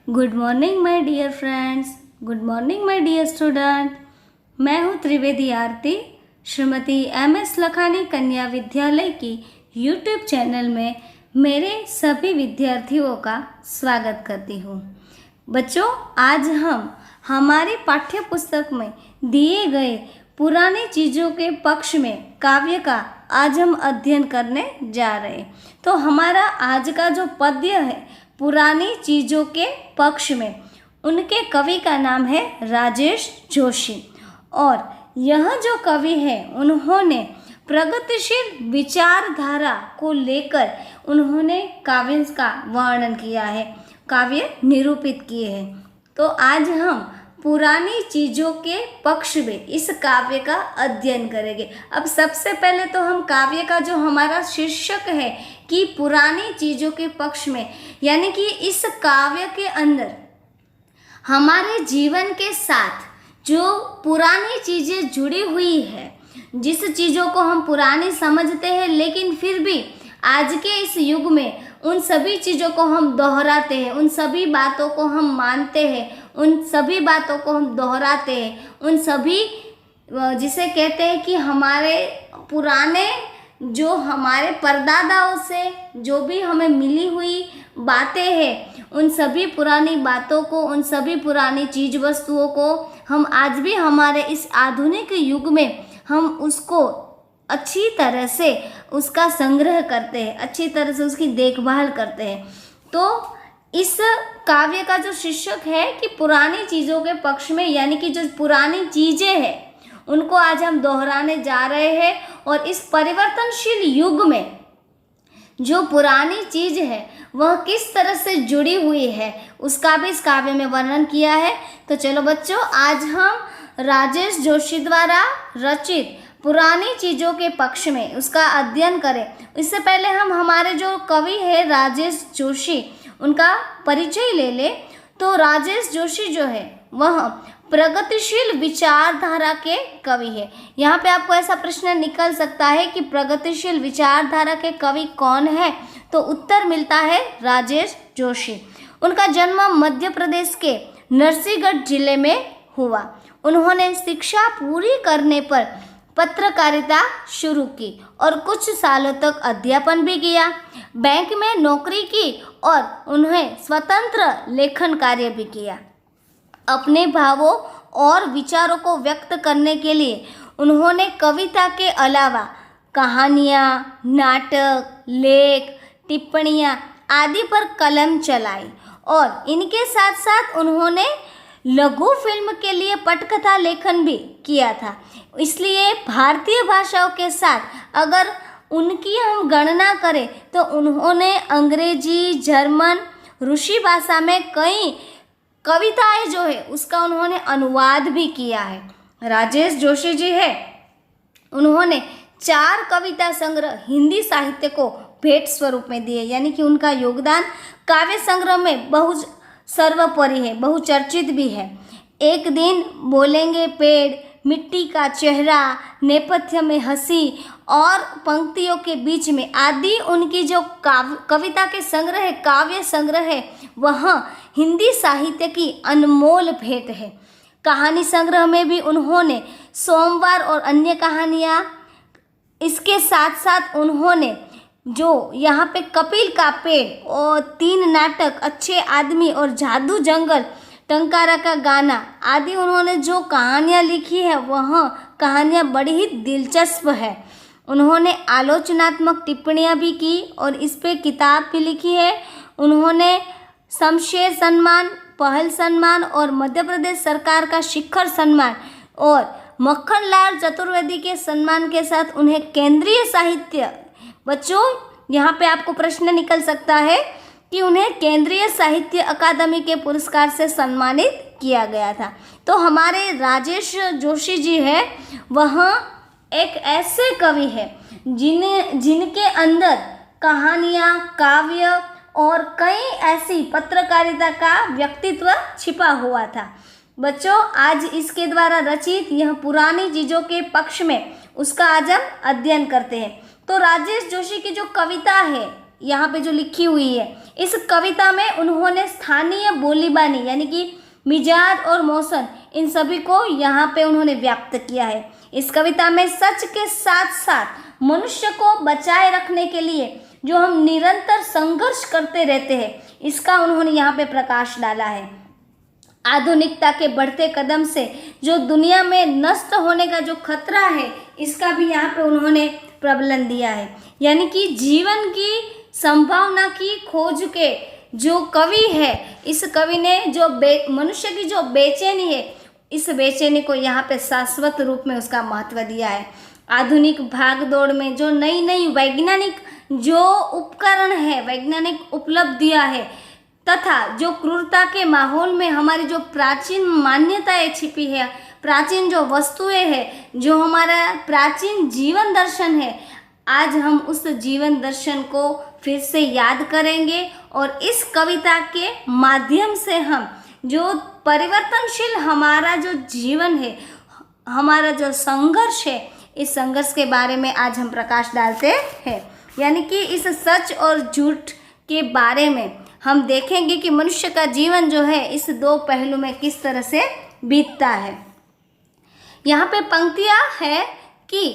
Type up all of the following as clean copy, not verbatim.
Good morning my dear friends, good morning my dear student. मैं हूँ त्रिवेदी आरती, Shrimati MS Lakhani कन्या विद्यालय की यूट्यूब चैनल में मेरे सभी विद्यार्थियों का स्वागत करती हूँ। बच्चों, आज हम हमारी पाठ्य पुस्तक में दिए गए पुरानी चीज़ों के पक्ष में काव्य का आज हम अध्ययन करने जा रहे हैं। तो हमारा आज का जो पद्य है पुरानी चीज़ों के पक्ष में, उनके कवि का नाम है राजेश जोशी। और यह जो कवि है उन्होंने प्रगतिशील विचारधारा को लेकर उन्होंने काव्य का वर्णन किया है, काव्य निरूपित किए हैं। तो आज हम पुरानी चीज़ों के पक्ष में इस काव्य का अध्ययन करेंगे। अब सबसे पहले तो हम काव्य का जो हमारा शीर्षक है कि पुरानी चीज़ों के पक्ष में, यानी कि इस काव्य के अंदर हमारे जीवन के साथ जो पुरानी चीज़ें जुड़ी हुई है, जिस चीज़ों को हम पुरानी समझते हैं लेकिन फिर भी आज के इस युग में उन सभी चीज़ों को हम दोहराते हैं, उन सभी बातों को हम मानते हैं, उन सभी बातों को हम दोहराते हैं, उन सभी जिसे कहते हैं कि हमारे पुराने जो हमारे परदादाओं से जो भी हमें मिली हुई बातें हैं, उन सभी पुरानी बातों को, उन सभी पुरानी चीज़ वस्तुओं को हम आज भी हमारे इस आधुनिक युग में हम उसको अच्छी तरह से उसका संग्रह करते हैं, अच्छी तरह से उसकी देखभाल करते हैं। तो इस काव्य का जो शीर्षक है कि पुरानी चीज़ों के पक्ष में, यानी कि जो पुरानी चीज़ें हैं उनको आज हम दोहराने जा रहे हैं। और इस परिवर्तनशील युग में जो पुरानी चीज़ है वह किस तरह से जुड़ी हुई है उसका भी इस काव्य में वर्णन किया है। तो चलो बच्चों, आज हम राजेश जोशी द्वारा रचित पुरानी चीज़ों के पक्ष में उसका अध्ययन करें। इससे पहले हम हमारे जो कवि है राजेश जोशी, उनका परिचय ले ले। तो राजेश जोशी जो है वह प्रगतिशील विचारधारा के कवि है। यहाँ पे आपको ऐसा प्रश्न निकल सकता है कि प्रगतिशील विचारधारा के कवि कौन है, तो उत्तर मिलता है राजेश जोशी। उनका जन्म मध्य प्रदेश के नरसिंहगढ़ जिले में हुआ। उन्होंने शिक्षा पूरी करने पर पत्रकारिता शुरू की और कुछ सालों तक अध्यापन भी किया, बैंक में नौकरी की और उन्हें स्वतंत्र लेखन कार्य भी किया। अपने भावों और विचारों को व्यक्त करने के लिए उन्होंने कविता के अलावा कहानियाँ, नाटक, लेख, टिप्पणियाँ आदि पर कलम चलाई और इनके साथ साथ उन्होंने लघु फिल्म के लिए पटकथा लेखन भी किया था। इसलिए भारतीय भाषाओं के साथ अगर उनकी हम गणना करें तो उन्होंने अंग्रेजी, जर्मन, रूसी भाषा में कई कविताएं जो है उसका उन्होंने अनुवाद भी किया है। राजेश जोशी जी है, उन्होंने 4 कविता संग्रह हिंदी साहित्य को भेंट स्वरूप में दिए, यानी कि उनका योगदान काव्य संग्रह में बहुत सर्वोपरि है, बहुचर्चित भी है। एक दिन बोलेंगे पेड़, मिट्टी का चेहरा, नेपथ्य में हंसी और पंक्तियों के बीच में आदि उनकी जो कविता के संग्रह है, काव्य संग्रह है, वह हिंदी साहित्य की अनमोल भेंट है। कहानी संग्रह में भी उन्होंने सोमवार और अन्य कहानियाँ, इसके साथ साथ उन्होंने जो यहाँ पे कपिल का पेड़ और 3 नाटक, अच्छे आदमी और जादू जंगल, टंकारा का गाना आदि उन्होंने जो कहानियाँ लिखी है वह कहानियाँ बड़ी ही दिलचस्प है। उन्होंने आलोचनात्मक टिप्पणियाँ भी की और इस पे किताब भी लिखी है। उन्होंने शमशेर सम्मान, पहल सम्मान और मध्य प्रदेश सरकार का शिखर सम्मान और मक्खनलाल चतुर्वेदी के सम्मान के साथ उन्हें केंद्रीय साहित्य, बच्चों यहाँ पे आपको प्रश्न निकल सकता है कि उन्हें केंद्रीय साहित्य अकादमी के पुरस्कार से सम्मानित किया गया था। तो हमारे राजेश जोशी जी है वह एक ऐसे कवि है जिनके अंदर कहानियाँ, काव्य और कई ऐसी पत्रकारिता का व्यक्तित्व छिपा हुआ था। बच्चों, आज इसके द्वारा रचित यह पुरानी चीज़ों के पक्ष में उसका आज हम अध्ययन करते हैं। तो राजेश जोशी की जो कविता है यहाँ पे जो लिखी हुई है, इस कविता में उन्होंने स्थानीय बोली बानी यानी कि मिजाज और मौसम इन सभी को यहाँ पे उन्होंने व्यक्त किया है। इस कविता में सच के साथ साथ मनुष्य को बचाए रखने के लिए जो हम निरंतर संघर्ष करते रहते हैं, इसका उन्होंने यहाँ पे प्रकाश डाला है। आधुनिकता के बढ़ते कदम से जो दुनिया में नष्ट होने का जो खतरा है, इसका भी यहाँ पे उन्होंने प्रबंधन दिया है। यानी कि जीवन की संभावना की खोज के जो कवि है, इस कवि ने जो मनुष्य की जो बेचैनी है, इस बेचैनी को यहाँ पे शाश्वत रूप में उसका महत्व दिया है। आधुनिक भागदौड़ में जो नई नई वैज्ञानिक जो उपकरण है, वैज्ञानिक उपलब्धियाँ है, तथा जो क्रूरता के माहौल में हमारी जो प्राचीन मान्यताएं छिपी है, प्राचीन जो वस्तुएं हैं, जो हमारा प्राचीन जीवन दर्शन है, आज हम उस जीवन दर्शन को फिर से याद करेंगे और इस कविता के माध्यम से हम जो परिवर्तनशील हमारा जो जीवन है, हमारा जो संघर्ष है, इस संघर्ष के बारे में आज हम प्रकाश डालते हैं। यानी कि इस सच और झूठ के बारे में हम देखेंगे कि मनुष्य का जीवन जो है इस दो पहलू में किस तरह से बीतता है। यहाँ पे पंक्तियाँ है कि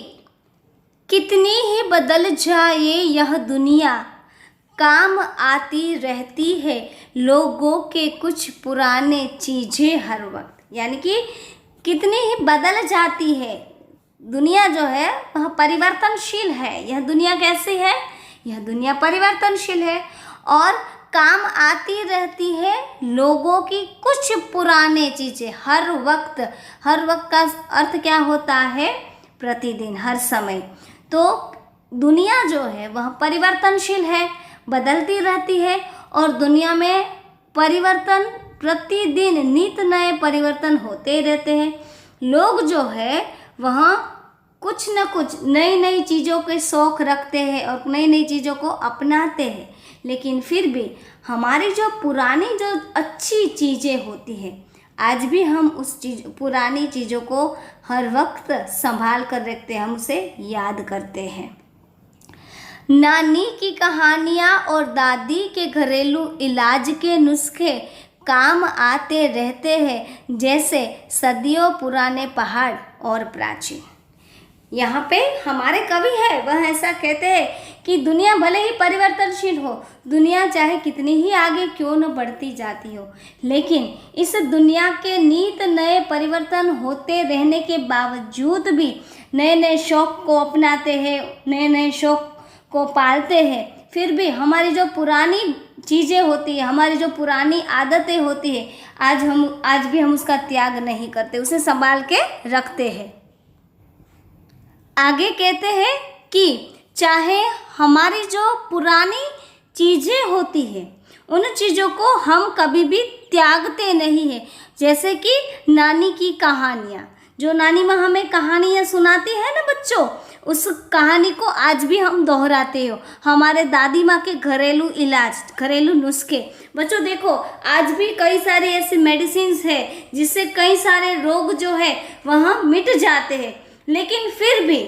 कितनी ही बदल जाए यह दुनिया, काम आती रहती है लोगों के कुछ पुराने चीज़ें हर वक्त। यानी कि कितनी ही बदल जाती है दुनिया जो है वह परिवर्तनशील है। यह दुनिया कैसी है? यह दुनिया परिवर्तनशील है और काम आती रहती है लोगों की कुछ पुराने चीज़ें हर वक्त। हर वक्त का अर्थ क्या होता है? प्रतिदिन, हर समय। तो दुनिया जो है वह परिवर्तनशील है, बदलती रहती है और दुनिया में परिवर्तन प्रतिदिन नित नए परिवर्तन होते रहते हैं। लोग जो है वह कुछ न कुछ नई नई चीज़ों के शौक़ रखते हैं और नई नई चीज़ों को अपनाते हैं, लेकिन फिर भी हमारी जो पुरानी जो अच्छी चीज़ें होती हैं, आज भी हम उस पुरानी चीज़ों को हर वक्त संभाल कर रखते हैं, हम उसे याद करते हैं। नानी की कहानियाँ और दादी के घरेलू इलाज के नुस्खे काम आते रहते हैं जैसे सदियों पुराने पहाड़ और प्राचीन। यहाँ पे हमारे कवि है वह ऐसा कहते हैं कि दुनिया भले ही परिवर्तनशील हो, दुनिया चाहे कितनी ही आगे क्यों न बढ़ती जाती हो, लेकिन इस दुनिया के नित नए परिवर्तन होते रहने के बावजूद भी नए नए शौक़ को अपनाते हैं, नए नए शौक़ को पालते हैं। फिर भी हमारी जो पुरानी चीज़ें होती है, हमारी जो पुरानी आदतें होती है, आज भी हम उसका त्याग नहीं करते, उसे संभाल के रखते हैं। आगे कहते हैं कि चाहे हमारी जो पुरानी चीज़ें होती है उन चीज़ों को हम कभी भी त्यागते नहीं हैं। जैसे कि नानी की कहानियाँ, जो नानी माँ हमें कहानियाँ सुनाती है ना बच्चों, उस कहानी को आज भी हम दोहराते हो। हमारे दादी माँ के घरेलू इलाज, घरेलू नुस्खे, बच्चों देखो आज भी कई सारी ऐसी मेडिसिन्स है जिससे कई सारे रोग जो है वह मिट जाते हैं, लेकिन फिर भी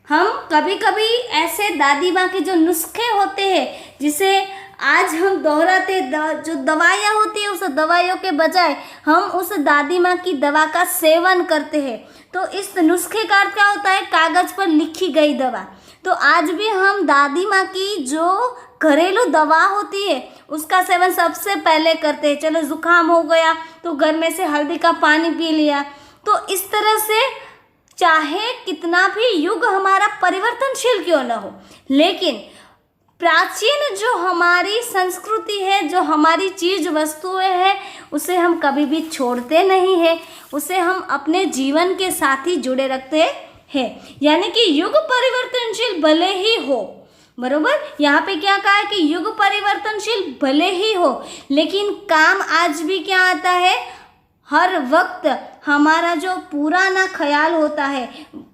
हम कभी कभी ऐसे दादी माँ के जो नुस्खे होते हैं जिसे आज हम दोहराते, जो दवाइयाँ होती है उस दवाइयों के बजाय हम उस दादी माँ की दवा का सेवन करते हैं। तो इस नुस्खे का अर्थ क्या होता है? कागज़ पर लिखी गई दवा। तो आज भी हम दादी माँ की जो घरेलू दवा होती है उसका सेवन सबसे पहले करते हैं। चलो जुकाम हो गया तो घर में से हल्दी का पानी पी लिया। तो इस तरह से चाहे कितना भी युग हमारा परिवर्तनशील क्यों न हो, लेकिन प्राचीन जो हमारी संस्कृति है, जो हमारी चीज़ वस्तुएं हैं, उसे हम कभी भी छोड़ते नहीं हैं, उसे हम अपने जीवन के साथ ही जुड़े रखते हैं। यानी कि युग परिवर्तनशील भले ही हो, बरोबर, यहाँ पे क्या कहा है कि युग परिवर्तनशील भले ही हो, लेकिन काम आज भी क्या आता है? हर वक्त हमारा जो पुराना ख्याल होता है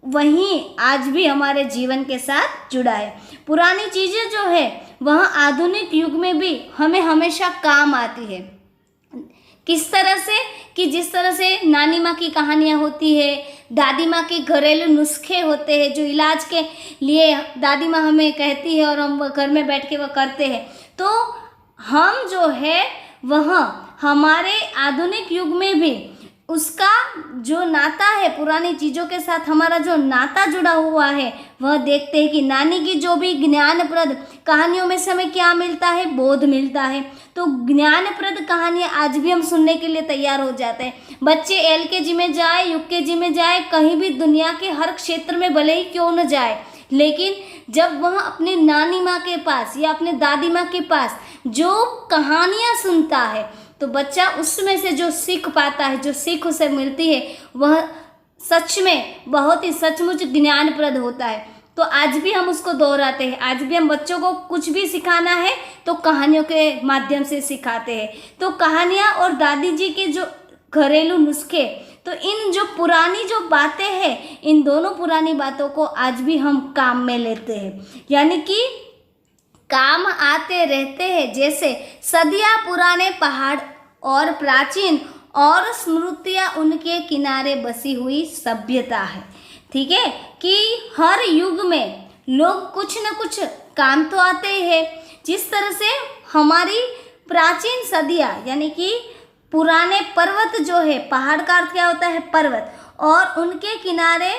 वही आज भी हमारे जीवन के साथ जुड़ा है। पुरानी चीज़ें जो है वह आधुनिक युग में भी हमें हमेशा काम आती है। किस तरह से? कि जिस तरह से नानी माँ की कहानियाँ होती है, दादी माँ के घरेलू नुस्खे होते हैं जो इलाज के लिए दादी माँ हमें कहती है और हम घर में बैठ के वह करते हैं। तो हम जो है वह हमारे आधुनिक युग में भी उसका जो नाता है, पुरानी चीज़ों के साथ हमारा जो नाता जुड़ा हुआ है, वह देखते हैं कि नानी की जो भी ज्ञानप्रद कहानियों में से हमें क्या मिलता है, बोध मिलता है। तो ज्ञानप्रद कहानियाँ आज भी हम सुनने के लिए तैयार हो जाते हैं। बच्चे LKG में जाए, UKG में जाए, कहीं भी दुनिया के हर क्षेत्र में भले ही क्यों न जाए, लेकिन जब वह अपनी नानी माँ के पास या अपने दादी माँ के पास जो कहानियाँ सुनता है, तो बच्चा उसमें से जो सीख पाता है, जो सीख उसे मिलती है, वह सच में बहुत ही सचमुच ज्ञानप्रद होता है। तो आज भी हम उसको दोहराते हैं। आज भी हम बच्चों को कुछ भी सिखाना है तो कहानियों के माध्यम से सिखाते हैं। तो कहानियाँ और दादी जी के जो घरेलू नुस्खे, तो इन जो पुरानी जो बातें हैं, इन दोनों पुरानी बातों को आज भी हम काम में लेते हैं, यानी कि काम आते रहते हैं। जैसे सदियां पुराने पहाड़ और प्राचीन और स्मृतियां उनके किनारे बसी हुई सभ्यता है। ठीक है, कि हर युग में लोग कुछ न कुछ काम तो आते हैं। जिस तरह से हमारी प्राचीन सदियां, यानी कि पुराने पर्वत जो है, पहाड़ का अर्थ क्या होता है, पर्वत, और उनके किनारे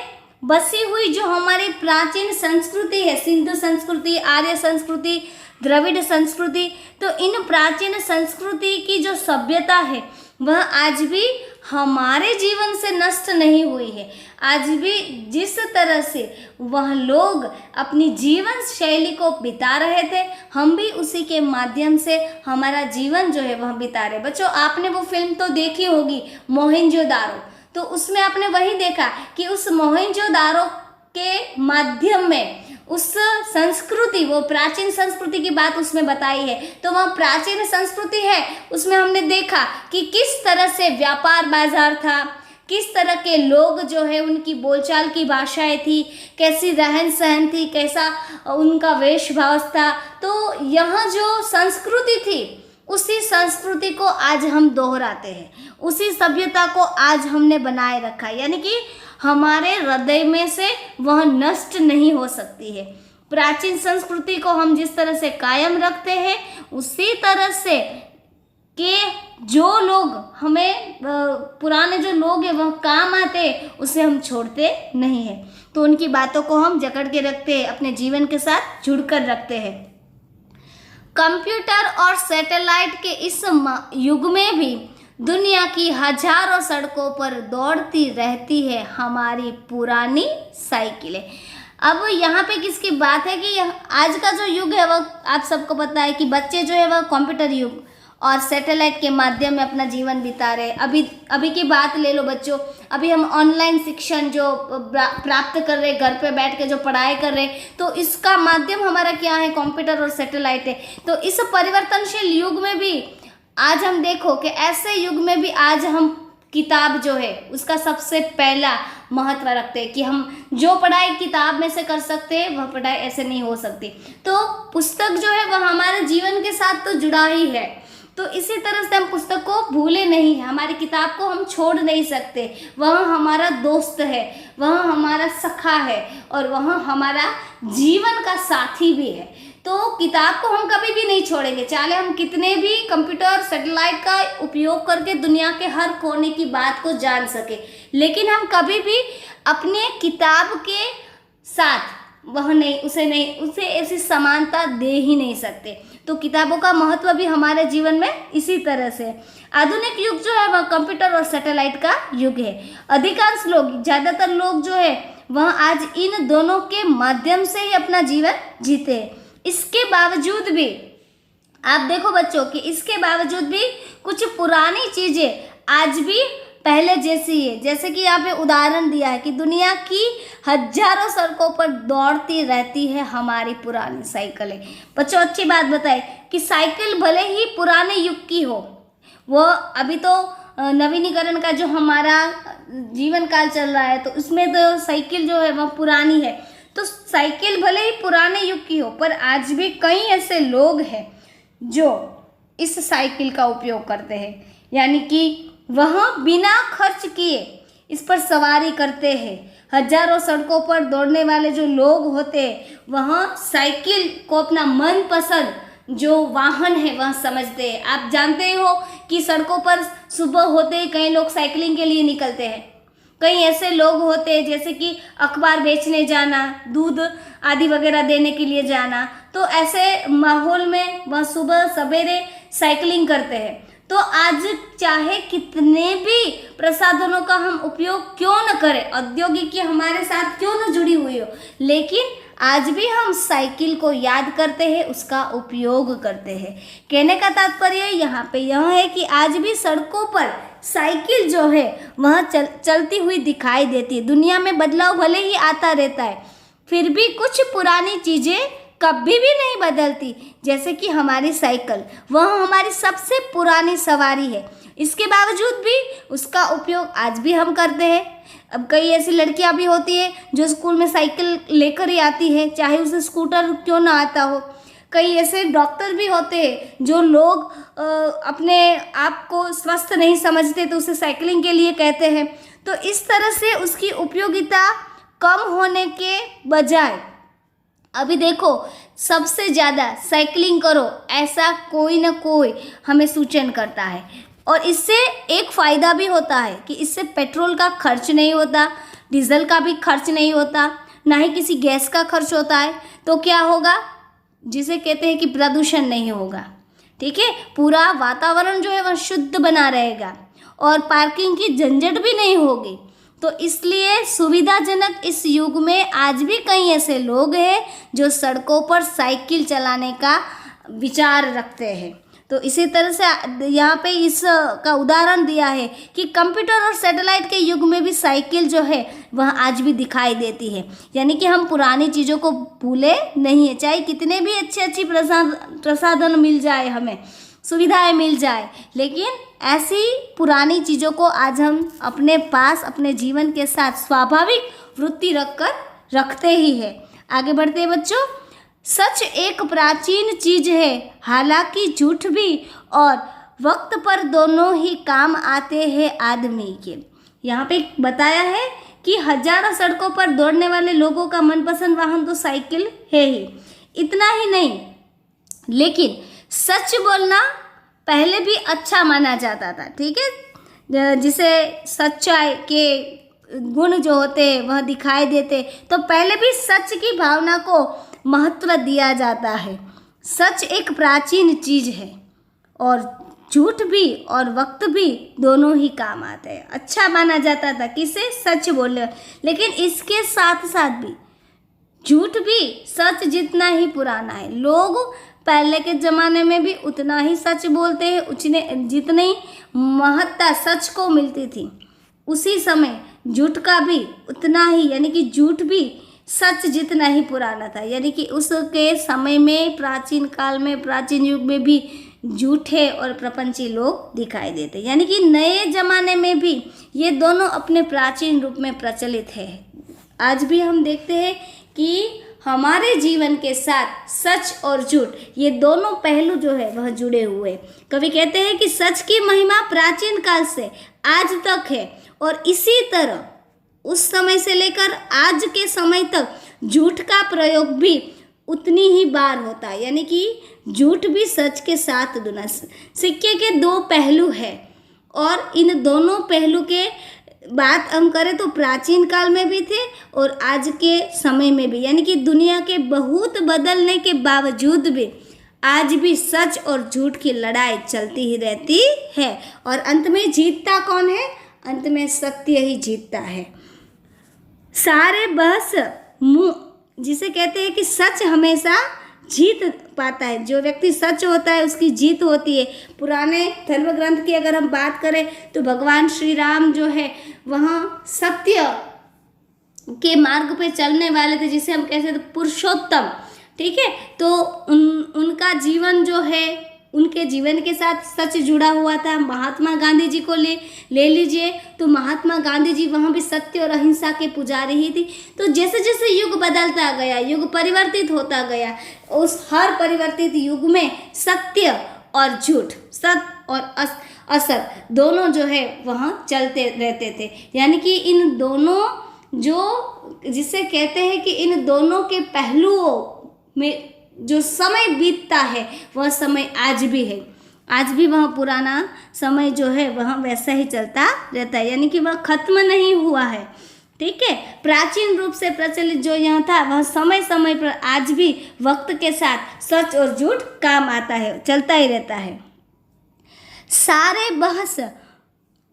बसी हुई जो हमारी प्राचीन संस्कृति है, सिंधु संस्कृति, आर्य संस्कृति, द्रविड़ संस्कृति, तो इन प्राचीन संस्कृति की जो सभ्यता है वह आज भी हमारे जीवन से नष्ट नहीं हुई है। आज भी जिस तरह से वह लोग अपनी जीवन शैली को बिता रहे थे, हम भी उसी के माध्यम से हमारा जीवन जो है वह बिता रहे। बच्चों, आपने वो फिल्म तो देखी होगी मोहनजोदारो, तो उसमें आपने वही देखा कि उस मोहनजोदारो के माध्यम में उस संस्कृति, वो प्राचीन संस्कृति की बात उसमें बताई है। तो वह प्राचीन संस्कृति है, उसमें हमने देखा कि किस तरह से व्यापार बाजार था, किस तरह के लोग जो है उनकी बोलचाल की भाषाएं थी, कैसी रहन सहन थी, कैसा उनका वेशभाव था। तो यह जो संस्कृति थी, उसी संस्कृति को आज हम दोहराते हैं, उसी सभ्यता को आज हमने बनाए रखा है, यानी कि हमारे हृदय में से वह नष्ट नहीं हो सकती है। प्राचीन संस्कृति को हम जिस तरह से कायम रखते हैं, उसी तरह से कि जो लोग हमें पुराने जो लोग हैं वह काम आते हैं, उसे हम छोड़ते नहीं हैं। तो उनकी बातों को हम जकड़ के रखते हैं, अपने जीवन के साथ जुड़कर रखते हैं। कंप्यूटर और सैटेलाइट के इस युग में भी दुनिया की हजारों सड़कों पर दौड़ती रहती है हमारी पुरानी साइकिलें। अब यहाँ पे किसकी बात है कि आज का जो युग है वह आप सबको पता है कि बच्चे जो है वह कंप्यूटर युग और सैटेलाइट के माध्यम में अपना जीवन बिता रहे हैं। अभी की बात ले लो बच्चों, अभी हम ऑनलाइन शिक्षण जो प्राप्त कर रहे हैं, घर पे बैठ के जो पढ़ाई कर रहे हैं, तो इसका माध्यम हमारा क्या है, कंप्यूटर और सैटेलाइट है। तो इस परिवर्तनशील युग में भी आज हम देखो कि ऐसे युग में भी आज हम किताब जो है उसका सबसे पहला महत्व रखते हैं कि हम जो पढ़ाई किताब में से कर सकते हैं वह पढ़ाई ऐसे नहीं हो सकती। तो पुस्तक जो है वह हमारे जीवन के साथ तो जुड़ा ही है। तो इसी तरह से हम पुस्तक को भूले नहीं है, हमारी किताब को हम छोड़ नहीं सकते। वह हमारा दोस्त है, वह हमारा सखा है और वह हमारा जीवन का साथी भी है। तो किताब को हम कभी भी नहीं छोड़ेंगे, चाहे हम कितने भी कंप्यूटर सैटेलाइट का उपयोग करके दुनिया के हर कोने की बात को जान सके, लेकिन हम कभी भी अपने किताब के साथ उसे ऐसी समानता दे ही नहीं सकते। तो किताबों का महत्व भी हमारे जीवन में इसी तरह से। आधुनिक युग जो है वह कंप्यूटर और सैटेलाइट का युग है। अधिकांश लोग, ज़्यादातर लोग जो है वह आज इन दोनों के माध्यम से ही अपना जीवन जीते हैं। इसके बावजूद भी आप देखो बच्चों कि इसके बावजूद भी कुछ पुरानी चीज़ें आज भी पहले जैसी है। जैसे कि यहाँ पे उदाहरण दिया है कि दुनिया की हजारों सड़कों पर दौड़ती रहती है हमारी पुरानी साइकिलें। बच्चों अच्छी बात बताए कि साइकिल भले ही पुराने युग की हो, वो अभी तो नवीनीकरण का जो हमारा जीवन काल चल रहा है तो उसमें तो साइकिल जो है वह पुरानी है। तो साइकिल भले ही पुराने युग की हो, पर आज भी कई ऐसे लोग हैं जो इस साइकिल का उपयोग करते हैं, यानी कि वह बिना खर्च किए इस पर सवारी करते हैं। हजारों सड़कों पर दौड़ने वाले जो लोग होते हैं वह साइकिल को अपना मनपसंद जो वाहन है वह समझते हैं। आप जानते ही हो कि सड़कों पर सुबह होते ही कई लोग साइकिलिंग के लिए निकलते हैं। कई ऐसे लोग होते हैं जैसे कि अखबार बेचने जाना, दूध आदि वगैरह देने के लिए जाना, तो ऐसे माहौल में वह सुबह सवेरे साइकिलिंग करते हैं। तो आज चाहे कितने भी प्रसाधनों का हम उपयोग क्यों न करें, औद्योगिकी हमारे साथ क्यों न जुड़ी हुई हो, लेकिन आज भी हम साइकिल को याद करते हैं, उसका उपयोग करते हैं। कहने का तात्पर्य यहाँ पे यह है कि आज भी सड़कों पर साइकिल जो है वह चलती हुई दिखाई देती है। दुनिया में बदलाव भले ही आता रहता है, फिर भी कुछ पुरानी चीज़ें कभी भी नहीं बदलती। जैसे कि हमारी साइकिल, वह हमारी सबसे पुरानी सवारी है, इसके बावजूद भी उसका उपयोग आज भी हम करते हैं। अब कई ऐसी लड़कियां भी होती है जो स्कूल में साइकिल लेकर ही आती है, चाहे उसे स्कूटर क्यों ना आता हो। कई ऐसे डॉक्टर भी होते हैं जो लोग अपने आप को स्वस्थ नहीं समझते तो उसे साइकिलिंग के लिए कहते हैं। तो इस तरह से उसकी उपयोगिता कम होने के बजाय अभी देखो सबसे ज़्यादा साइकिलिंग करो ऐसा कोई ना कोई हमें सूचन करता है। और इससे एक फ़ायदा भी होता है कि इससे पेट्रोल का खर्च नहीं होता, डीजल का भी खर्च नहीं होता, ना ही किसी गैस का खर्च होता है। तो क्या होगा, जिसे कहते हैं कि प्रदूषण नहीं होगा। ठीक है, पूरा वातावरण जो है वह शुद्ध बना रहेगा और पार्किंग की झंझट भी नहीं होगी। तो इसलिए सुविधाजनक इस युग में आज भी कई ऐसे लोग हैं जो सड़कों पर साइकिल चलाने का विचार रखते हैं। तो इसी तरह से यहाँ पे इसका उदाहरण दिया है कि कंप्यूटर और सैटेलाइट के युग में भी साइकिल जो है वह आज भी दिखाई देती है। यानी कि हम पुरानी चीज़ों को भूले नहीं है, चाहे कितने भी अच्छी प्रसाधन मिल जाए, हमें सुविधाएं मिल जाए, लेकिन ऐसी पुरानी चीज़ों को आज हम अपने पास अपने जीवन के साथ स्वाभाविक वृत्ति रखते ही है। आगे बढ़ते हैं बच्चों। सच एक प्राचीन चीज है, हालांकि झूठ भी और वक्त पर दोनों ही काम आते हैं आदमी के। यहाँ पे बताया है कि हजारों सड़कों पर दौड़ने वाले लोगों का मनपसंद वाहन तो साइकिल है ही। इतना ही नहीं, लेकिन सच बोलना पहले भी अच्छा माना जाता था। ठीक है, जिसे सच्चाई के गुण जो होते हैं वह दिखाई देते, तो पहले भी सच की भावना को महत्व दिया जाता है। सच एक प्राचीन चीज है और झूठ भी और वक्त भी दोनों ही काम आते हैं। अच्छा माना जाता था किसे, सच बोले, लेकिन इसके साथ साथ भी झूठ भी सच जितना ही पुराना है। लोग पहले के ज़माने में भी उतना ही सच बोलते हैं, जितनी महत्ता सच को मिलती थी, उसी समय झूठ का भी उतना ही, यानी कि झूठ भी सच जितना ही पुराना था। यानी कि उसके समय में, प्राचीन काल में, प्राचीन युग में भी झूठे और प्रपंची लोग दिखाई देते। यानी कि नए ज़माने में भी ये दोनों अपने प्राचीन रूप में प्रचलित है। आज भी हम देखते हैं कि हमारे जीवन के साथ सच और झूठ, ये दोनों पहलू जो है वह जुड़े हुए। कवि कहते हैं कि सच की महिमा प्राचीन काल से आज तक है और इसी तरह उस समय से लेकर आज के समय तक झूठ का प्रयोग भी उतनी ही बार होता है। यानी कि झूठ भी सच के साथ दुना। सिक्के के दो पहलू है और इन दोनों पहलू के बात हम करें तो प्राचीन काल में भी थे और आज के समय में भी। यानी कि दुनिया के बहुत बदलने के बावजूद भी आज भी सच और झूठ की लड़ाई चलती ही रहती है और अंत में जीतता कौन है? अंत में सत्य ही जीतता है। सारे बहस मुंह, जिसे कहते हैं कि सच हमेशा जीत पाता है। जो व्यक्ति सच होता है उसकी जीत होती है। पुराने धर्म ग्रंथ की अगर हम बात करें तो भगवान श्री राम जो है वह सत्य के मार्ग पे चलने वाले थे, जिसे हम कहते थे पुरुषोत्तम। ठीक है, तो उनका जीवन जो है, उनके जीवन के साथ सच जुड़ा हुआ था। महात्मा गांधी जी को ले लीजिए तो महात्मा गांधी जी वहाँ भी सत्य और अहिंसा के पुजारी ही थी। तो जैसे जैसे युग बदलता गया, युग परिवर्तित होता गया, उस हर परिवर्तित युग में सत्य और झूठ, सत्य और असत दोनों जो है वहाँ चलते रहते थे। यानी कि इन दोनों जो, जिसे कहते हैं कि इन दोनों के पहलुओं में जो समय बीतता है वह समय आज भी है, आज भी वह पुराना समय जो है वह वैसा ही चलता रहता है, यानी कि वह खत्म नहीं हुआ है। ठीक है, प्राचीन रूप से प्रचलित जो यहाँ था वह समय समय पर आज भी वक्त के साथ सच और झूठ काम आता है, चलता ही रहता है। सारे बहस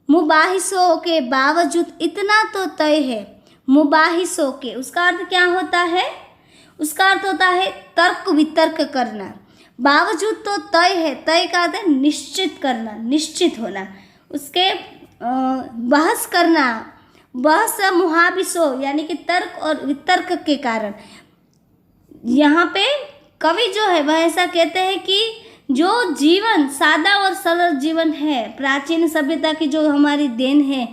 मुबाहिसों के बावजूद इतना तो तय है, मुबाहिसों के उसका अर्थ क्या होता है? उसका अर्थ होता है तर्क वितर्क करना, बावजूद तो तय है, तय का अर्थ है निश्चित करना, निश्चित होना, उसके बहस करना, बहस मुहाबिसों यानी कि तर्क और वितर्क के कारण। यहाँ पे कवि जो है वह ऐसा कहते हैं कि जो जीवन सादा और सरल जीवन है, प्राचीन सभ्यता की जो हमारी देन है,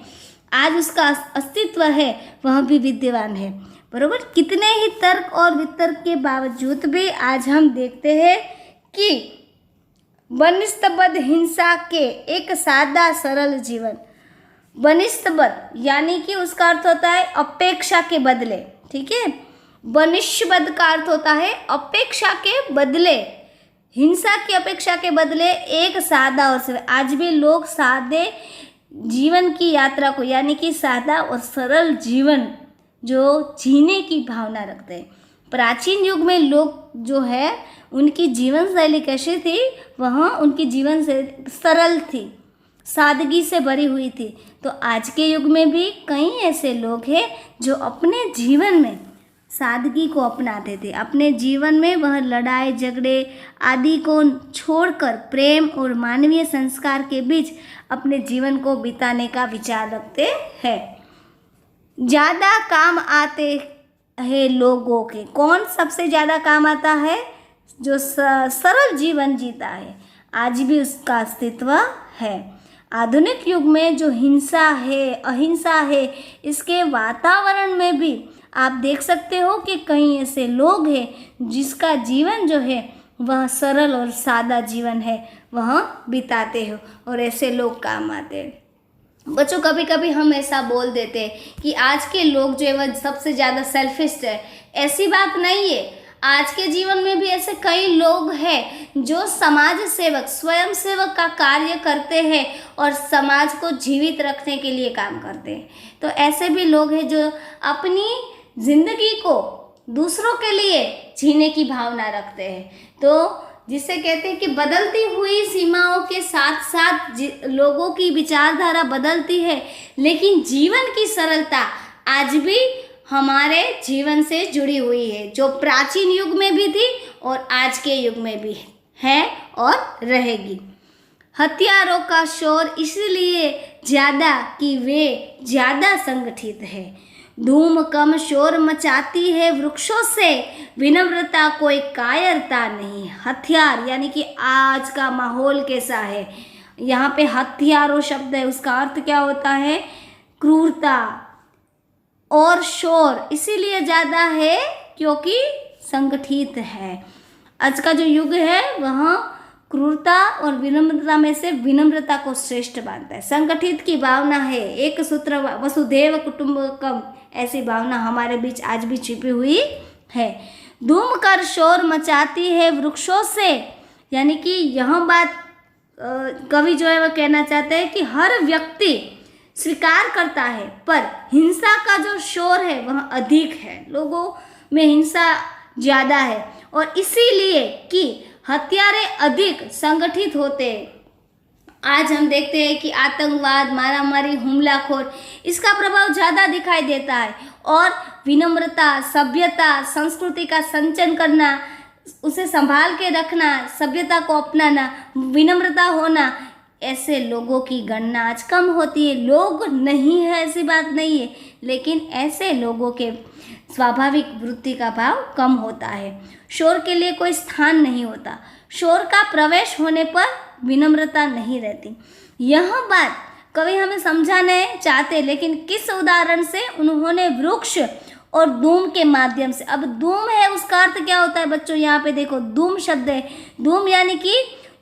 आज उसका अस्तित्व है वह भी विद्यमान है, बरोबर। कितने ही तर्क और वितर्क के बावजूद भी आज हम देखते हैं कि बनिस्तबद्ध हिंसा के एक सादा सरल जीवन, बनिस्तबद्ध यानी कि उसका अर्थ होता है अपेक्षा के बदले, ठीक है। बनिष्ठबद्ध का अर्थ होता है अपेक्षा के बदले, हिंसा की अपेक्षा के बदले एक सादा और सरल। आज भी लोग सादे जीवन की यात्रा को यानी कि सादा और सरल जीवन जो जीने की भावना रखते हैं। प्राचीन युग में लोग जो है उनकी जीवन शैली कैसी थी? वह उनकी जीवन शैली सरल थी, सादगी से भरी हुई थी। तो आज के युग में भी कई ऐसे लोग हैं जो अपने जीवन में सादगी को अपनाते थे, अपने जीवन में वह लड़ाई झगड़े आदि को छोड़कर प्रेम और मानवीय संस्कार के बीच अपने जीवन को बिताने का विचार रखते हैं। ज़्यादा काम आते हैं लोगों के, कौन सबसे ज़्यादा काम आता है? जो सरल जीवन जीता है, आज भी उसका अस्तित्व है। आधुनिक युग में जो हिंसा है, अहिंसा है, इसके वातावरण में भी आप देख सकते हो कि कई ऐसे लोग हैं जिसका जीवन जो है वह सरल और सादा जीवन है, वह बिताते हो और ऐसे लोग काम आते हैं। बच्चों, कभी कभी हम ऐसा बोल देते हैं कि आज के लोग जो है वह सबसे ज़्यादा सेल्फिश है। ऐसी बात नहीं है, आज के जीवन में भी ऐसे कई लोग हैं जो समाज सेवक, स्वयं सेवक का कार्य करते हैं और समाज को जीवित रखने के लिए काम करते हैं। तो ऐसे भी लोग हैं जो अपनी जिंदगी को दूसरों के लिए जीने की भावना रखते हैं। तो जिसे कहते हैं कि बदलती हुई सीमाओं के साथ साथ लोगों की विचारधारा बदलती है, लेकिन जीवन की सरलता आज भी हमारे जीवन से जुड़ी हुई है, जो प्राचीन युग में भी थी और आज के युग में भी है और रहेगी। हथियारों का शोर इसलिए ज़्यादा कि वे ज़्यादा संगठित है। धूम कम शोर मचाती है वृक्षों से, विनम्रता कोई कायरता नहीं। हथियार यानी कि आज का माहौल कैसा है, यहाँ पे हथियारों शब्द है, उसका अर्थ क्या होता है? क्रूरता। और शोर इसीलिए ज़्यादा है क्योंकि संगठित है। आज का जो युग है वह क्रूरता और विनम्रता में से विनम्रता को श्रेष्ठ मानता है। संगठित की भावना है, एक सूत्र वसुधैव कुटुंबकम, ऐसी भावना हमारे बीच आज भी छिपी हुई है। धूम कर शोर मचाती है वृक्षों से, यानी कि यह बात कवि जो है वह कहना चाहते हैं कि हर व्यक्ति स्वीकार करता है, पर हिंसा का जो शोर है वह अधिक है, लोगों में हिंसा ज़्यादा है और इसीलिए कि हत्यारे अधिक संगठित होते हैं। आज हम देखते हैं कि आतंकवाद, मारामारी, हमलाखोर, इसका प्रभाव ज़्यादा दिखाई देता है और विनम्रता, सभ्यता, संस्कृति का संचयन करना, उसे संभाल के रखना, सभ्यता को अपनाना, विनम्रता होना, ऐसे लोगों की गणना आज कम होती है। लोग नहीं है ऐसी बात नहीं है, लेकिन ऐसे लोगों के स्वाभाविक वृत्ति का भाव कम होता है। शोर के लिए कोई स्थान नहीं होता, शोर का प्रवेश होने पर विनम्रता नहीं रहती। यह बात कवि हमें समझाने चाहते, लेकिन किस उदाहरण से? उन्होंने वृक्ष और धूम के माध्यम से। अब धूम है, उसका अर्थ क्या होता है बच्चों? यहाँ पे देखो, धूम शब्द है। धूम यानी कि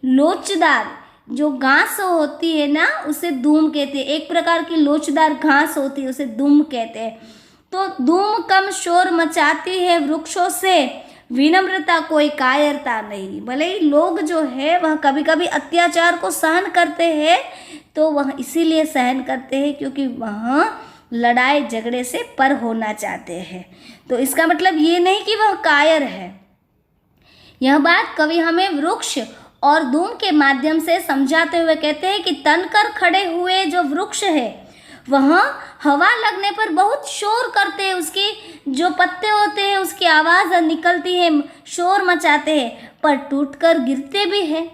लोचदार जो घास होती है ना, उसे धूम कहते हैं। एक प्रकार की लोचदार घास होती है, उसे धूम कहते हैं। तो धूम कम शोर मचाती है वृक्षों से, विनम्रता कोई कायरता नहीं। भले ही लोग जो है वह कभी कभी अत्याचार को सहन करते हैं, तो वह इसीलिए सहन करते हैं क्योंकि वह लड़ाई झगड़े से पर होना चाहते हैं। तो इसका मतलब ये नहीं कि वह कायर है। यह बात कवि हमें वृक्ष और धूम के माध्यम से समझाते हुए कहते हैं कि तनकर खड़े हुए जो वृक्ष है वह हवा लगने पर बहुत शोर करते हैं, उसके जो पत्ते होते हैं उसकी आवाज़ निकलती है, शोर मचाते हैं, पर टूटकर गिरते भी हैं।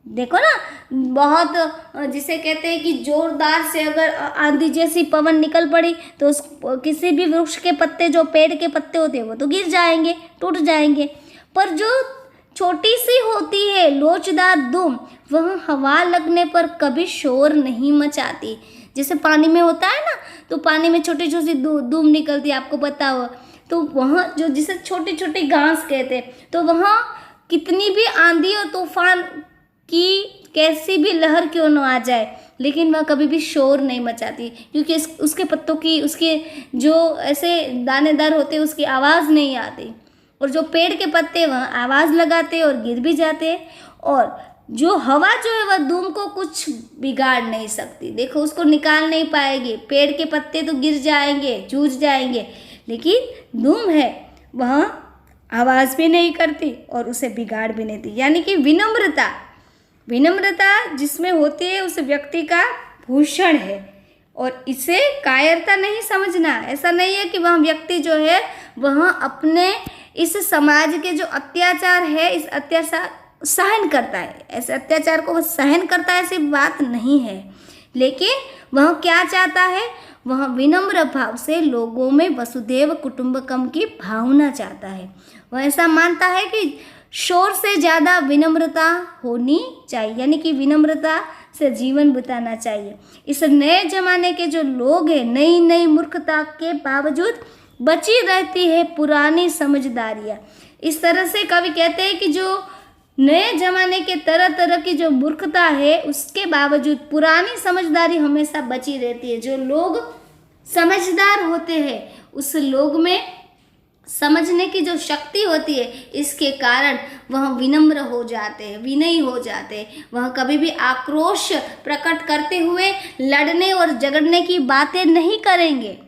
देखो ना, बहुत जिसे कहते हैं कि जोरदार से अगर आंधी जैसी पवन निकल पड़ी तो उस किसी भी वृक्ष के पत्ते, जो पेड़ के पत्ते होते हैं, वो तो गिर जाएंगे, टूट जाएंगे। पर जो छोटी सी होती है लोचदार दुम, वह हवा लगने पर कभी शोर नहीं मचाती। जैसे पानी में होता है ना, तो पानी में छोटी छोटी दुम निकलती है, आपको पता हो। तो वह जो जिसे छोटी छोटी घास कहते हैं, तो वहाँ कितनी भी आंधी और तूफान की कैसी भी लहर क्यों न आ जाए, लेकिन वह कभी भी शोर नहीं मचाती, क्योंकि उसके पत्तों की, उसके जो ऐसे दानेदार होते हैं उसकी आवाज़ नहीं आती। और जो पेड़ के पत्ते वह आवाज़ लगाते और गिर भी जाते, और जो हवा जो है वह धूम को कुछ बिगाड़ नहीं सकती। देखो, उसको निकाल नहीं पाएगी। पेड़ के पत्ते तो गिर जाएंगे, जूझ जाएंगे, लेकिन धूम है वह आवाज़ भी नहीं करती और उसे बिगाड़ भी नहीं देती। यानी कि विनम्रता जिसमें होती है उस व्यक्ति का भूषण है, और इसे कायरता नहीं समझना। ऐसा नहीं है कि वह व्यक्ति जो है वह अपने इस समाज के जो अत्याचार है, इस अत्याचार सहन करता है, ऐसे अत्याचार को वह सहन करता है, ऐसी बात नहीं है। लेकिन वह क्या चाहता है, वह विनम्र भाव से लोगों में वसुधैव कुटुंबकम की भावना चाहता है। वह ऐसा मानता है कि शोर से ज़्यादा विनम्रता होनी चाहिए, यानी कि विनम्रता से जीवन बिताना चाहिए। इस नए जमाने के जो लोग हैं, नई नई मूर्खता के बावजूद बची रहती है पुरानी समझदारियाँ। इस तरह से कवि कहते हैं कि जो नए जमाने के तरह तरह की जो मूर्खता है, उसके बावजूद पुरानी समझदारी हमेशा बची रहती है। जो लोग समझदार होते हैं, उस लोग में समझने की जो शक्ति होती है, इसके कारण वह विनम्र हो जाते हैं, विनयी हो जाते हैं। वह कभी भी आक्रोश प्रकट करते हुए लड़ने और झगड़ने की बातें नहीं करेंगे।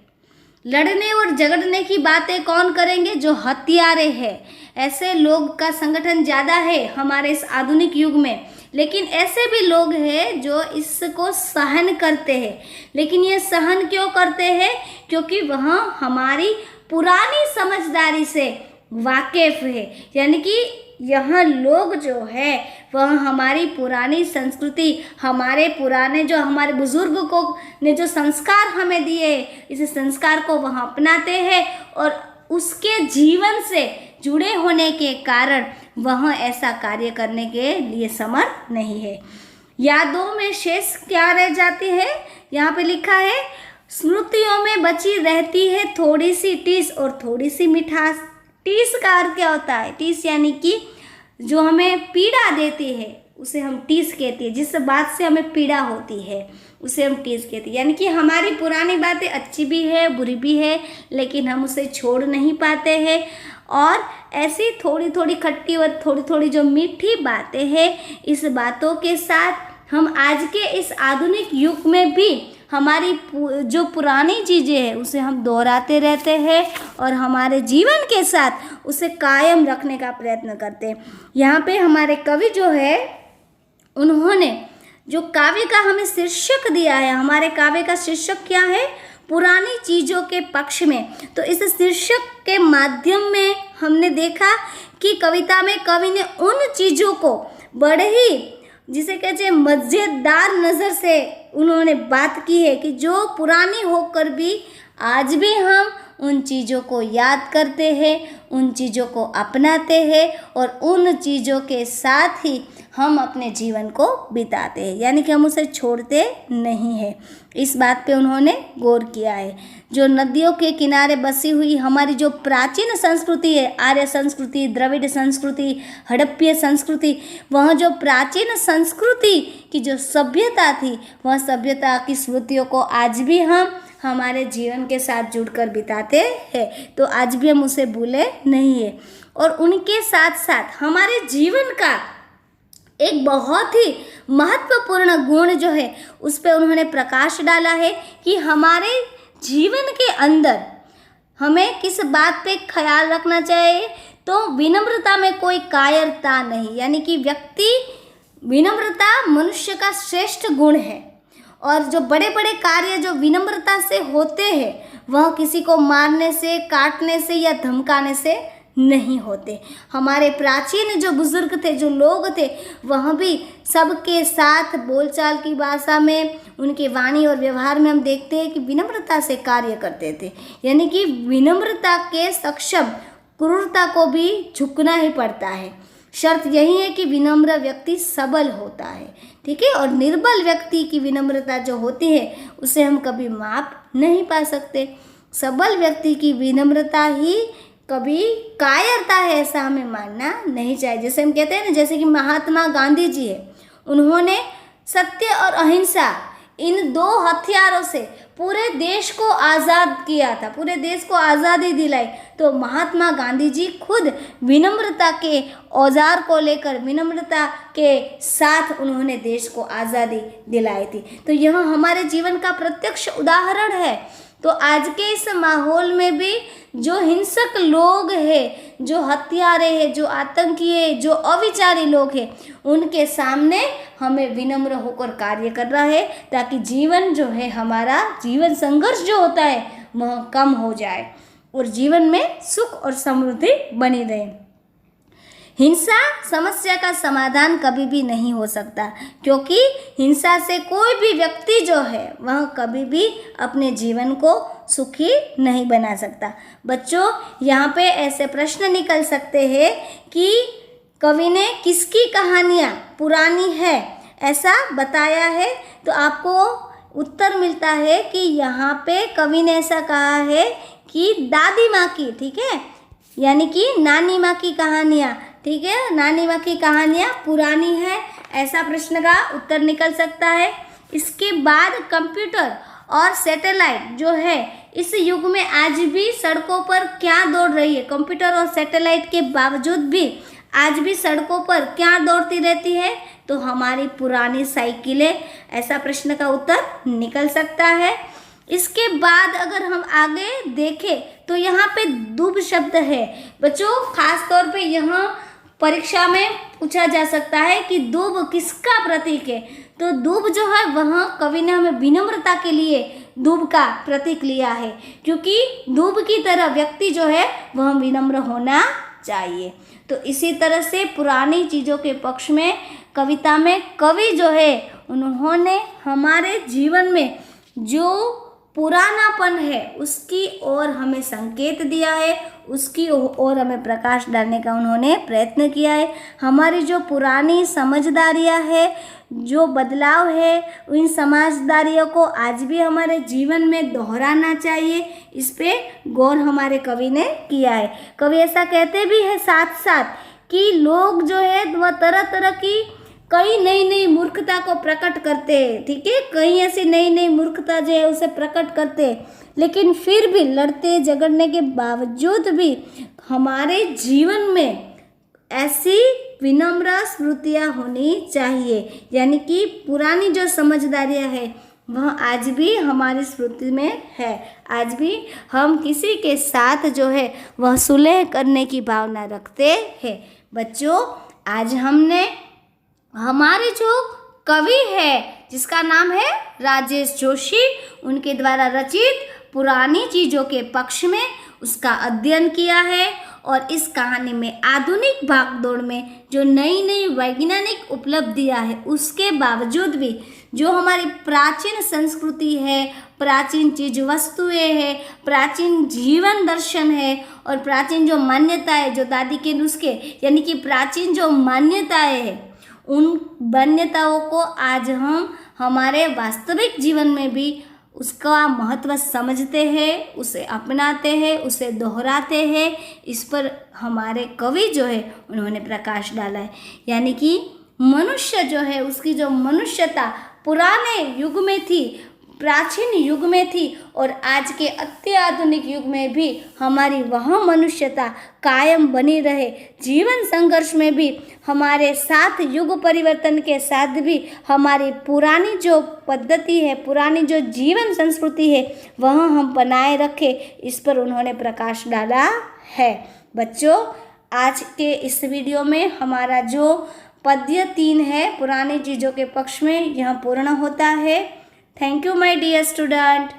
लड़ने और झगड़ने की बातें कौन करेंगे? जो हत्यारे हैं। ऐसे लोग का संगठन ज़्यादा है हमारे इस आधुनिक युग में, लेकिन ऐसे भी लोग हैं जो इसको सहन करते हैं। लेकिन ये सहन क्यों करते हैं? क्योंकि वह हमारी पुरानी समझदारी से वाकिफ़ है। यानी कि यहाँ लोग जो है वह हमारी पुरानी संस्कृति, हमारे पुराने जो हमारे बुजुर्ग को ने जो संस्कार हमें दिए, इस संस्कार को वह अपनाते हैं और उसके जीवन से जुड़े होने के कारण वह ऐसा कार्य करने के लिए समर्थ नहीं है। यादों में शेष क्या रह जाती है? यहाँ पे लिखा है, स्मृतियों में बची रहती है थोड़ी सी टीस और थोड़ी सी मिठास। टीस का अर्थ क्या होता है? टीस यानी कि जो हमें पीड़ा देती है उसे हम टीस कहते हैं। जिस बात से हमें पीड़ा होती है उसे हम टीस कहते हैं। यानी कि हमारी पुरानी बातें अच्छी भी है, बुरी भी है, लेकिन हम उसे छोड़ नहीं पाते हैं। और ऐसी थोड़ी थोड़ी खट्टी और थोड़ी थोड़ी जो मीठी बातें हैं, इस बातों के साथ हम आज के इस आधुनिक युग में भी हमारी जो पुरानी चीज़ें हैं उसे हम दोहराते रहते हैं और हमारे जीवन के साथ उसे कायम रखने का प्रयत्न करते हैं। यहाँ पे हमारे कवि जो है, उन्होंने जो काव्य का हमें शीर्षक दिया है, हमारे काव्य का शीर्षक क्या है? पुरानी चीज़ों के पक्ष में। तो इस शीर्षक के माध्यम में हमने देखा कि कविता में कवि ने उन चीज़ों को बड़े ही, जिसे कहते हैं, मज़ेदार नज़र से उन्होंने बात की है कि जो पुरानी होकर भी आज भी हम उन चीज़ों को याद करते हैं, उन चीज़ों को अपनाते हैं और उन चीज़ों के साथ ही हम अपने जीवन को बिताते हैं। यानी कि हम उसे छोड़ते नहीं हैं। इस बात पे उन्होंने गौर किया है। जो नदियों के किनारे बसी हुई हमारी जो प्राचीन संस्कृति है, आर्य संस्कृति, द्रविड़ संस्कृति, हड़प्पीय संस्कृति, वह जो प्राचीन संस्कृति की जो सभ्यता थी, वह सभ्यता की स्मृतियों को आज भी हम हमारे जीवन के साथ जुड़कर बिताते करवाते हैं, तो आज भी हम उसे भूले नहीं है। और उनके साथ साथ हमारे जीवन का एक बहुत ही महत्वपूर्ण गुण जो है उस पर उन्होंने प्रकाश डाला है कि हमारे जीवन के अंदर हमें किस बात पे ख्याल रखना चाहिए, तो विनम्रता में कोई कायरता नहीं, यानी कि विनम्रता मनुष्य का श्रेष्ठ गुण है। और जो बड़े बड़े कार्य जो विनम्रता से होते हैं वह किसी को मारने से, काटने से या धमकाने से नहीं होते। हमारे प्राचीन जो बुजुर्ग थे, जो लोग थे, वह भी सबके साथ बोलचाल की भाषा में, उनके वाणी और व्यवहार में हम देखते हैं कि विनम्रता से कार्य करते थे। यानी कि विनम्रता के सक्षम क्रूरता को भी झुकना ही पड़ता है। शर्त यही है कि विनम्र व्यक्ति सबल होता है, ठीक है। और निर्बल व्यक्ति की विनम्रता जो होती है उसे हम कभी माप नहीं पा सकते। सबल व्यक्ति की विनम्रता ही कभी कायरता है ऐसा हमें मानना नहीं चाहिए। जैसे हम कहते हैं ना, जैसे कि महात्मा गांधी जी है, उन्होंने सत्य और अहिंसा इन दो हथियारों से पूरे देश को आज़ाद किया था, पूरे देश को आज़ादी दिलाई। तो महात्मा गांधी जी खुद विनम्रता के औजार को लेकर, विनम्रता के साथ उन्होंने देश को आज़ादी दिलाई थी। तो यह हमारे जीवन का प्रत्यक्ष उदाहरण है। तो आज के इस माहौल में भी जो हिंसक लोग हैं, जो हत्यारे हैं, जो आतंकी है, जो अविचारी लोग हैं, उनके सामने हमें विनम्र होकर कार्य करना है, ताकि जीवन जो है, हमारा जीवन संघर्ष जो होता है वह कम हो जाए और जीवन में सुख और समृद्धि बनी रहे। हिंसा समस्या का समाधान कभी भी नहीं हो सकता, क्योंकि हिंसा से कोई भी व्यक्ति जो है वह कभी भी अपने जीवन को सुखी नहीं बना सकता। बच्चों, यहाँ पे ऐसे प्रश्न निकल सकते हैं कि कवि ने किसकी कहानियाँ पुरानी है ऐसा बताया है, तो आपको उत्तर मिलता है कि यहाँ पे कवि ने ऐसा कहा है कि दादी माँ की, ठीक है, यानी कि नानी माँ की कहानियाँ, ठीक है, नानी माँ की कहानियाँ पुरानी है, ऐसा प्रश्न का उत्तर निकल सकता है। इसके बाद कंप्यूटर और सैटेलाइट जो है इस युग में आज भी सड़कों पर क्या दौड़ रही है, कंप्यूटर और सैटेलाइट के बावजूद भी आज भी सड़कों पर क्या दौड़ती रहती है, तो हमारी पुरानी साइकिलें, ऐसा प्रश्न का उत्तर निकल सकता है। इसके बाद अगर हम आगे देखें तो यहाँ पे दूब शब्द है। बच्चों, खास तौर पे यहाँ परीक्षा में पूछा जा सकता है कि दूब किसका प्रतीक है, तो दूब जो है वह कवि ने हमें विनम्रता के लिए दूब का प्रतीक लिया है, क्योंकि दूब की तरह व्यक्ति जो है वह विनम्र होना चाहिए। तो इसी तरह से पुरानी चीज़ों के पक्ष में कविता में कवि जो है उन्होंने हमारे जीवन में जो पुरानापन है उसकी ओर हमें संकेत दिया है, उसकी ओर हमें प्रकाश डालने का उन्होंने प्रयत्न किया है। हमारी जो पुरानी समझदारियाँ है, जो बदलाव है, उन समझदारियों को आज भी हमारे जीवन में दोहराना चाहिए, इस पे गौर हमारे कवि ने किया है। कवि ऐसा कहते भी है साथ साथ कि लोग जो है वह तरह तरह की कई नई नई मूर्खता को प्रकट करते हैं, ठीक है, कई ऐसी नई नई मूर्खता जो है उसे प्रकट करते हैं, लेकिन फिर भी लड़ते झगड़ने के बावजूद भी हमारे जीवन में ऐसी विनम्र स्मृतियाँ होनी चाहिए। यानी कि पुरानी जो समझदारियाँ है वह आज भी हमारी स्मृति में है। आज भी हम किसी के साथ जो है वह सुलह करने की भावना रखते हैं। बच्चों, आज हमने हमारे जो कवि है जिसका नाम है राजेश जोशी, उनके द्वारा रचित पुरानी चीज़ों के पक्ष में उसका अध्ययन किया है। और इस कहानी में आधुनिक भागदौड़ में जो नई नई वैज्ञानिक उपलब्धियां है उसके बावजूद भी जो हमारी प्राचीन संस्कृति है, प्राचीन चीज वस्तुएं है, प्राचीन जीवन दर्शन है और प्राचीन जो मान्यता है, जो दादी के नुस्खे यानी कि प्राचीन जो मान्यताएं है, उन मान्यताओं को आज हम हमारे वास्तविक जीवन में भी उसका महत्व समझते हैं, उसे अपनाते हैं, उसे दोहराते हैं। इस पर हमारे कवि जो है उन्होंने प्रकाश डाला है। यानी कि मनुष्य जो है उसकी जो मनुष्यता पुराने युग में थी, प्राचीन युग में थी और आज के अत्याधुनिक युग में भी हमारी वह मनुष्यता कायम बनी रहे। जीवन संघर्ष में भी हमारे साथ युग परिवर्तन के साथ भी हमारी पुरानी जो पद्धति है, पुरानी जो जीवन संस्कृति है, वह हम बनाए रखें, इस पर उन्होंने प्रकाश डाला है। बच्चों, आज के इस वीडियो में हमारा जो पद्य 3 है पुरानी चीज़ों के पक्ष में, यह पूर्ण होता है। Thank you my dear student.